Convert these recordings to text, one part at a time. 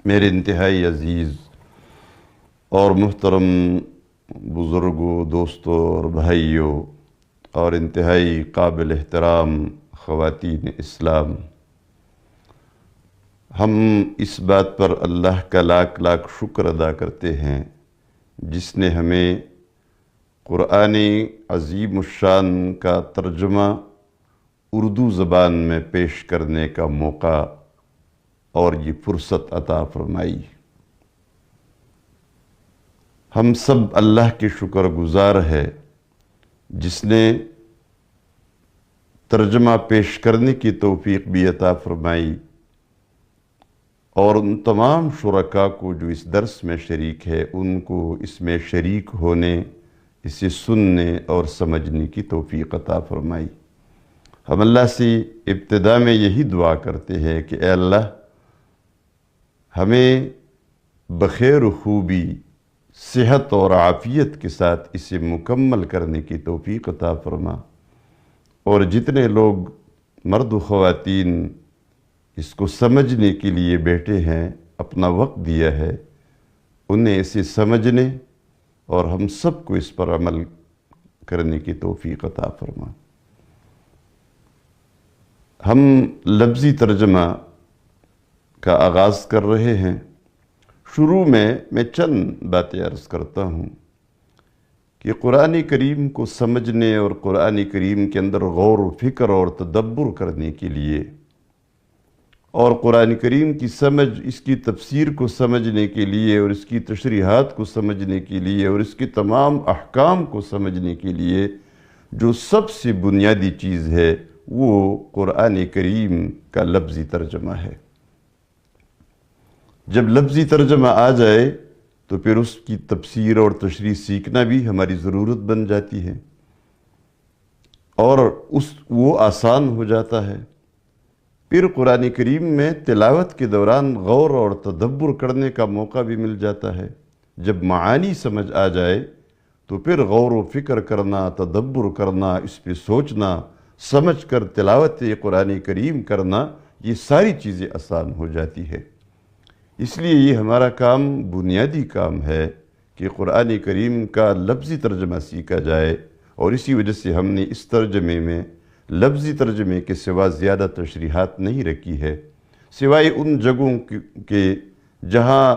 میرے انتہائی عزیز اور محترم بزرگوں، دوستوں اور بھائیوں، اور انتہائی قابل احترام خواتین اسلام، ہم اس بات پر اللہ کا لاکھ لاکھ شکر ادا کرتے ہیں جس نے ہمیں قرآن عظیم الشان کا ترجمہ اردو زبان میں پیش کرنے کا موقع اور یہ فرصت عطا فرمائی۔ ہم سب اللہ کے شکر گزار ہے جس نے ترجمہ پیش کرنے کی توفیق بھی عطا فرمائی، اور ان تمام شرکاء کو جو اس درس میں شریک ہے ان کو اس میں شریک ہونے، اسے سننے اور سمجھنے کی توفیق عطا فرمائی۔ ہم اللہ سے ابتدا میں یہی دعا کرتے ہیں کہ اے اللہ ہمیں بخیر و خوبی، صحت اور عافیت کے ساتھ اسے مکمل کرنے کی توفیق عطا فرما، اور جتنے لوگ مرد و خواتین اس کو سمجھنے کے لیے بیٹھے ہیں، اپنا وقت دیا ہے، انہیں اسے سمجھنے اور ہم سب کو اس پر عمل کرنے کی توفیق عطا فرما۔ ہم لفظی ترجمہ کا آغاز کر رہے ہیں۔ شروع میں چند باتیں عرض کرتا ہوں کہ قرآن کریم کو سمجھنے اور قرآن کریم کے اندر غور و فکر اور تدبر کرنے کے لیے، اور قرآن کریم کی سمجھ، اس کی تفسیر کو سمجھنے کے لیے، اور اس کی تشریحات کو سمجھنے کے لیے، اور اس کے تمام احکام کو سمجھنے کے لیے جو سب سے بنیادی چیز ہے وہ قرآن کریم کا لفظی ترجمہ ہے۔ جب لفظی ترجمہ آ جائے تو پھر اس کی تفسیر اور تشریح سیکھنا بھی ہماری ضرورت بن جاتی ہے، اور وہ آسان ہو جاتا ہے۔ پھر قرآن کریم میں تلاوت کے دوران غور اور تدبر کرنے کا موقع بھی مل جاتا ہے۔ جب معانی سمجھ آ جائے تو پھر غور و فکر کرنا، تدبر کرنا، اس پہ سوچنا، سمجھ کر تلاوت قرآن کریم کرنا، یہ ساری چیزیں آسان ہو جاتی ہے۔ اس لیے یہ ہمارا کام، بنیادی کام ہے کہ قرآن کریم کا لفظی ترجمہ سیکھا جائے، اور اسی وجہ سے ہم نے اس ترجمے میں لفظی ترجمے کے سوا زیادہ تشریحات نہیں رکھی ہے، سوائے ان جگہوں کے جہاں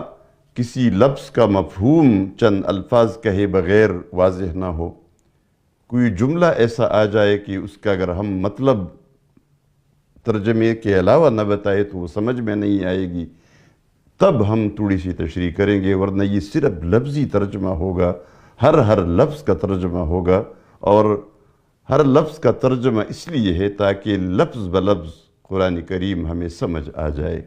کسی لفظ کا مفہوم چند الفاظ کہے بغیر واضح نہ ہو، کوئی جملہ ایسا آ جائے کہ اس کا اگر ہم مطلب ترجمے کے علاوہ نہ بتائے تو وہ سمجھ میں نہیں آئے گی، تب ہم تھوڑی سی تشریح کریں گے، ورنہ یہ صرف لفظی ترجمہ ہوگا، ہر لفظ کا ترجمہ ہوگا، اور ہر لفظ کا ترجمہ اس لیے ہے تاکہ لفظ بلفظ قرآن کریم ہمیں سمجھ آ جائے۔